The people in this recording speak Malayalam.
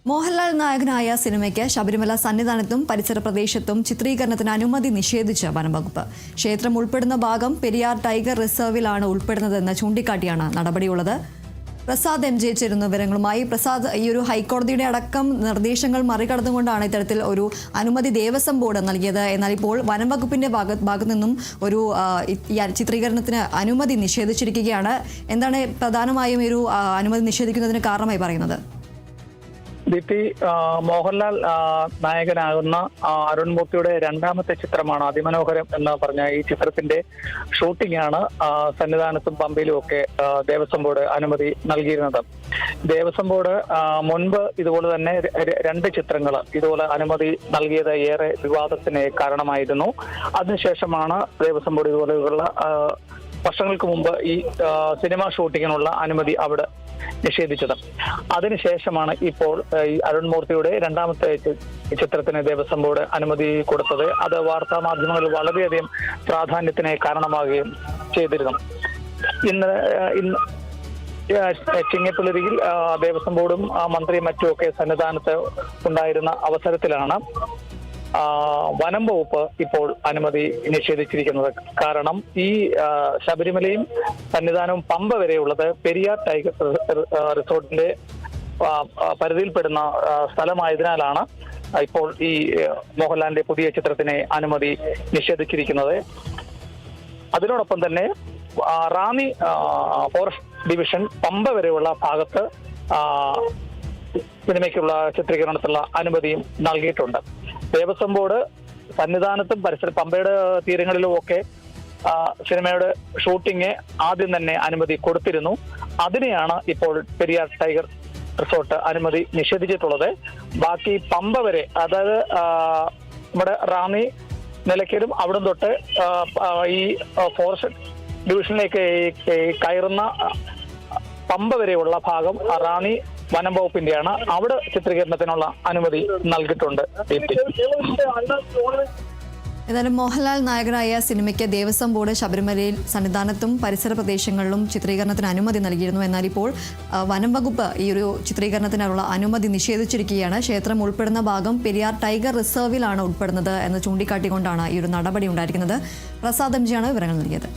മോഹൻലാൽ നായകനായ സിനിമയ്ക്ക് ശബരിമല സന്നിധാനത്തും പരിസര പ്രദേശത്തും ചിത്രീകരണത്തിന് അനുമതി നിഷേധിച്ച വനംവകുപ്പ്. ക്ഷേത്രം ഉൾപ്പെടുന്ന ഭാഗം പെരിയാർ ടൈഗർ റിസർവിലാണ് ഉൾപ്പെടുന്നതെന്ന് ചൂണ്ടിക്കാട്ടിയാണ് നടപടിയുള്ളത്. പ്രസാദ് MJ ചേരുന്ന വിവരങ്ങളുമായി. പ്രസാദ്, ഈ ഒരു ഹൈക്കോടതിയുടെ അടക്കം നിർദ്ദേശങ്ങൾ മറികടന്നുകൊണ്ടാണ് ഇത്തരത്തിൽ ഒരു അനുമതി ദേവസ്വം ബോർഡ് നൽകിയത്. എന്നാൽ ഇപ്പോൾ വനംവകുപ്പിന്റെ ഭാഗത്തു നിന്നും ഒരു ചിത്രീകരണത്തിന് അനുമതി നിഷേധിച്ചിരിക്കുകയാണ്. എന്താണ് പ്രധാനമായും ഒരു അനുമതി നിഷേധിക്കുന്നതിന് കാരണമായി പറയുന്നത്? ദീപ്തി, മോഹൻലാൽ നായകനാകുന്ന അരുൺ മൂർത്തിയുടെ രണ്ടാമത്തെ ചിത്രമാണ് അതിമനോഹരം എന്ന് പറഞ്ഞ ഈ ചിത്രത്തിന്റെ ഷൂട്ടിംഗ് ആണ് സന്നിധാനത്തും പമ്പയിലും ഒക്കെ ദേവസ്വം ബോർഡ് അനുമതി നൽകിയിരുന്നത്. ദേവസ്വം ബോർഡ് മുൻപ് ഇതുപോലെ തന്നെ രണ്ട് ചിത്രങ്ങൾ ഇതുപോലെ അനുമതി നൽകിയത് ഏറെ വിവാദത്തിന് കാരണമായിരുന്നു. അതിനുശേഷമാണ് ദേവസ്വം ബോർഡ് ഇതുപോലെയുള്ള വർഷങ്ങൾക്ക് മുമ്പ് ഈ സിനിമ ഷൂട്ടിങ്ങിനുള്ള അനുമതി അവിടെ നിഷേധിച്ചത്. അതിനുശേഷമാണ് ഇപ്പോൾ ഈ അരുൺ മൂർത്തിയുടെ രണ്ടാമത്തെ ചിത്രത്തിന് ദേവസ്വം ബോർഡ് അനുമതി കൊടുത്തത്. അത് വാർത്താ മാധ്യമങ്ങളിൽ വളരെയധികം പ്രാധാന്യത്തിന് കാരണമാവുകയും ചെയ്തിരുന്നു. ഇന്ന് ചിങ്ങപ്പുലരിയിൽ ദേവസ്വം ബോർഡും മന്ത്രിയും മറ്റുമൊക്കെ സന്നിധാനത്ത് ഉണ്ടായിരുന്ന അവസരത്തിലാണ് വനം വകുപ്പ് ഇപ്പോൾ അനുമതി നിഷേധിച്ചിരിക്കുന്നത്. കാരണം ഈ ശബരിമലയും സന്നിധാനവും പമ്പ വരെയുള്ളത് പെരിയാർ ടൈഗർ റിസോർട്ടിന്റെ പരിധിയിൽപ്പെടുന്ന സ്ഥലമായതിനാലാണ് ഇപ്പോൾ ഈ മോഹൻലാലിന്റെ പുതിയ ചിത്രത്തിന് അനുമതി നിഷേധിച്ചിരിക്കുന്നത്. അതിനോടൊപ്പം തന്നെ റാന്നി ഫോറസ്റ്റ് ഡിവിഷൻ പമ്പ വരെയുള്ള ഭാഗത്ത് സിനിമയ്ക്കുള്ള ചിത്രീകരണത്തിനുള്ള അനുമതിയും നൽകിയിട്ടുണ്ട്. ദേവസ്വം ബോർഡ് സന്നിധാനത്തും പമ്പയുടെ തീരങ്ങളിലും ഒക്കെ സിനിമയുടെ ഷൂട്ടിംഗ് ആദ്യം തന്നെ അനുമതി കൊടുത്തിരുന്നു. അതിനെയാണ് ഇപ്പോൾ പെരിയാർ ടൈഗർ റിസോർട്ട് അനുമതി നിഷേധിച്ചിട്ടുള്ളത്. ബാക്കി പമ്പ വരെ, അതായത് നമ്മുടെ റാന്നി നിലയ്ക്കലും അവിടെ തൊട്ട് ഈ ഫോറസ്റ്റ് ഡിവിഷനിലേക്ക് കയറുന്ന പമ്പ വരെയുള്ള ഭാഗം റാന്നി വനം വകുപ്പിന്റെയാണ്. അവിടെ ചിത്രീകരണത്തിനുള്ള അനുമതി നൽകിയിട്ടുണ്ട്. എന്നാലും മോഹൻലാൽ നായകനായ സിനിമയ്ക്ക് ദേവസ്വം ബോർഡ് ശബരിമലയിൽ സന്നിധാനത്തും പരിസര പ്രദേശങ്ങളിലും ചിത്രീകരണത്തിന് അനുമതി നൽകിയിരുന്നു. എന്നാൽ ഇപ്പോൾ വനം വകുപ്പ് ഈ ഒരു ചിത്രീകരണത്തിനുള്ള അനുമതി നിഷേധിച്ചിരിക്കുകയാണ്. ക്ഷേത്രം ഉൾപ്പെടുന്ന ഭാഗം പെരിയാർ ടൈഗർ റിസർവിലാണ് ഉൾപ്പെടുന്നത് എന്ന് ചൂണ്ടിക്കാട്ടിക്കൊണ്ടാണ് ഈ ഒരു നടപടി ഉണ്ടായിരിക്കുന്നത്. പ്രസാദ് MJ വിവരങ്ങൾ നൽകിയത്.